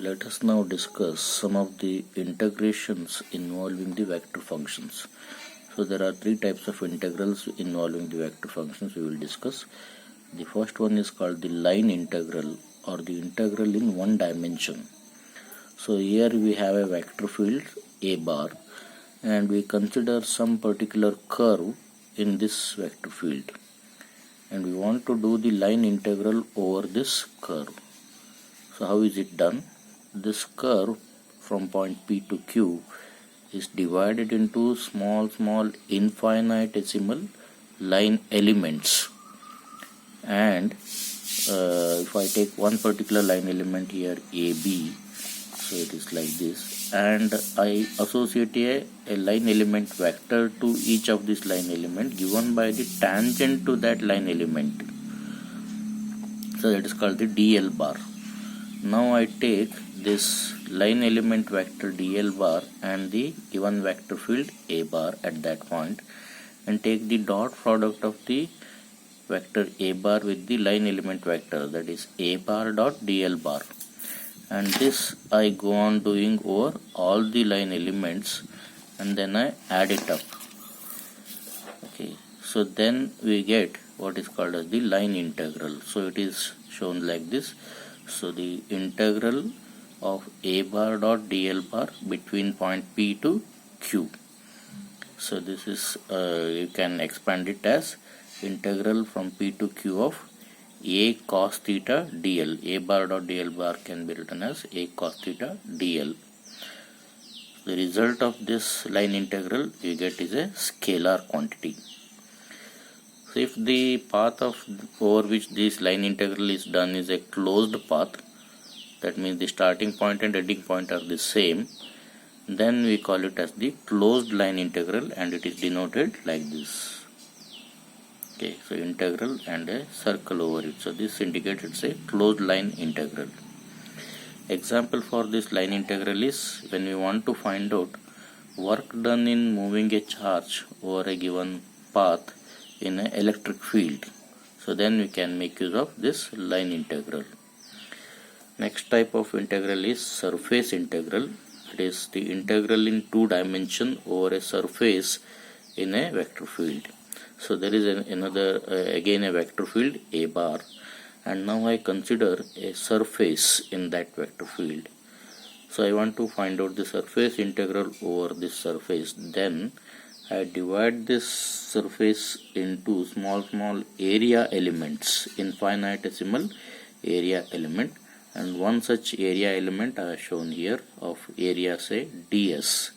Let us now discuss some of the integrations involving the vector functions. So there are three types of integrals involving the vector functions we will discuss. The first one is called the line integral or the integral in one dimension. So here we have a vector field A bar and we consider some particular curve in this vector field and we want to do the line integral over this curve. So how is it done? This curve from point P to Q is divided into small infinitesimal line elements, and if I take one particular line element here AB, so it is like this, and I associate a line element vector to each of this line element given by the tangent to that line element, so that is called the DL bar. Now I take this line element vector DL bar and the given vector field A bar at that point and take the dot product of the vector A bar with the line element vector, that is A bar dot DL bar, and this I go on doing over all the line elements and then I add it up. Okay, so then we get what is called as the line integral. So it is shown like this. So the integral of A bar dot DL bar between point P to Q. So this is you can expand it as integral from P to Q of A cos theta DL. A bar dot DL bar can be written as A cos theta DL. The result of this line integral you get is a scalar quantity. So if the path over which this line integral is done is a closed path, that means the starting point and ending point are the same, then we call it as the closed line integral and it is denoted like this. Okay, so integral and a circle over it. So this indicates it's a closed line integral. Example for this line integral is when we want to find out work done in moving a charge over a given path in an electric field. So then we can make use of this line integral. Next type of integral is surface integral. It is the integral in two dimensions over a surface in a vector field. So there is again a vector field A bar, and now I consider a surface in that vector field. So I want to find out the surface integral over this surface. Then I divide this surface into small area elements, infinitesimal area element, and one such area element I have shown here of area, say ds.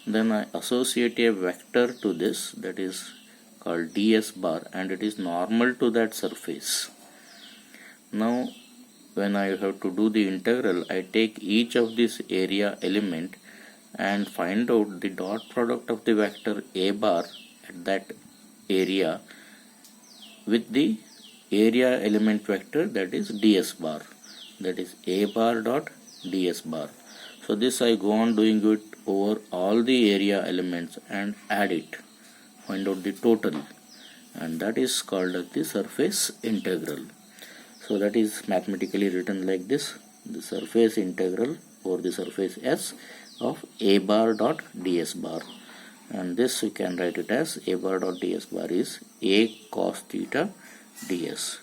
Then I associate a vector to this, that is called ds bar, and it is normal to that surface. Now when I have to do the integral, I take each of this area element and find out the dot product of the vector A bar at that area with the area element vector, that is ds bar, that is A bar dot ds bar. So this I go on doing it over all the area elements and add it, find out the total, and that is called as the surface integral. So that is mathematically written like this: the surface integral over the surface S of A bar dot ds bar, and this we can write it as A bar dot ds bar is A cos theta ds.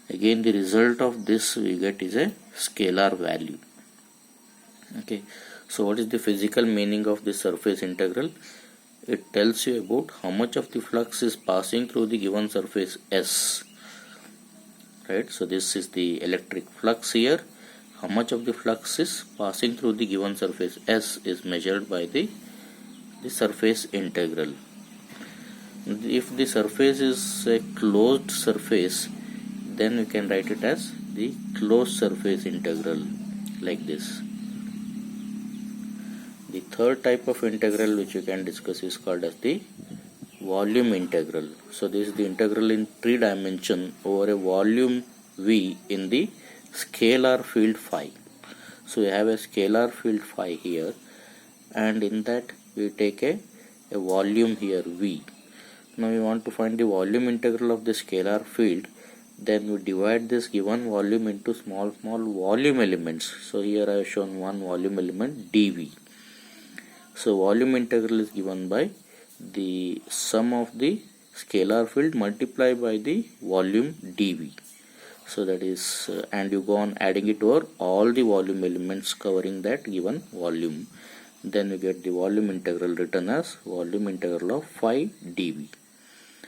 Again the result of this we get is a scalar value. Okay, so what is the physical meaning of this surface integral? It tells you about how much of the flux is passing through the given surface S. Right, so this is the electric flux here. How much of the flux is passing through the given surface S is measured by the surface integral. If the surface is a closed surface, then we can write it as the closed surface integral like this. The third type of integral which we can discuss is called as the volume integral. So this is the integral in three dimensions over a volume V in the scalar field phi. So we have a scalar field phi here, and in that we take a volume here V. Now we want to find the volume integral of the scalar field Then we divide this given volume into small volume elements. So here I have shown one volume element dV. So volume integral is given by the sum of the scalar field multiplied by the volume dV. So that is and you go on adding it over all the volume elements covering that given volume. Then you get the volume integral written as volume integral of phi dV.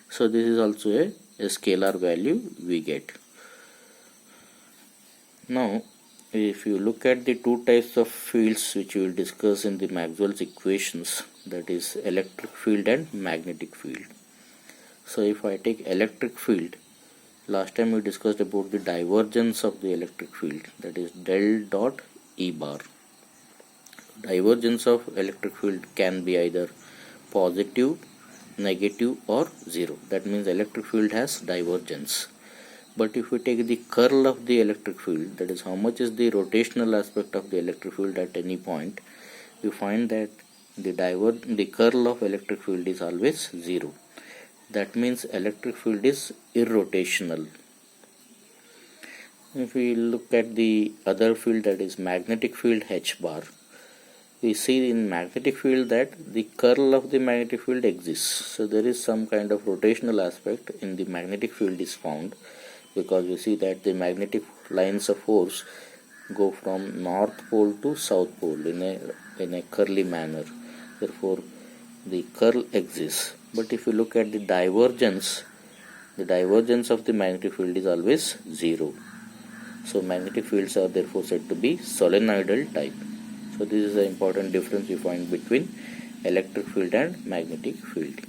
So this is also a scalar value we get. Now if you look at the two types of fields which we will discuss in the Maxwell's equations, that is electric field and magnetic field. So if I take electric field, last time we discussed about the divergence of the electric field, that is del dot E bar. Divergence of electric field can be either positive, negative or zero. That means electric field has divergence. But if we take the curl of the electric field, that is how much is the rotational aspect of the electric field at any point, you find that the curl of electric field is always zero. That means electric field is irrotational. If we look at the other field, that is magnetic field H bar, we see in magnetic field that the curl of the magnetic field exists. So there is some kind of rotational aspect in the magnetic field is found, because we see that the magnetic lines of force go from north pole to south pole in a curly manner. Therefore the curl exists. But if you look at the divergence of the magnetic field is always zero. So magnetic fields are therefore said to be solenoidal type. So this is an important difference we find between electric field and magnetic field.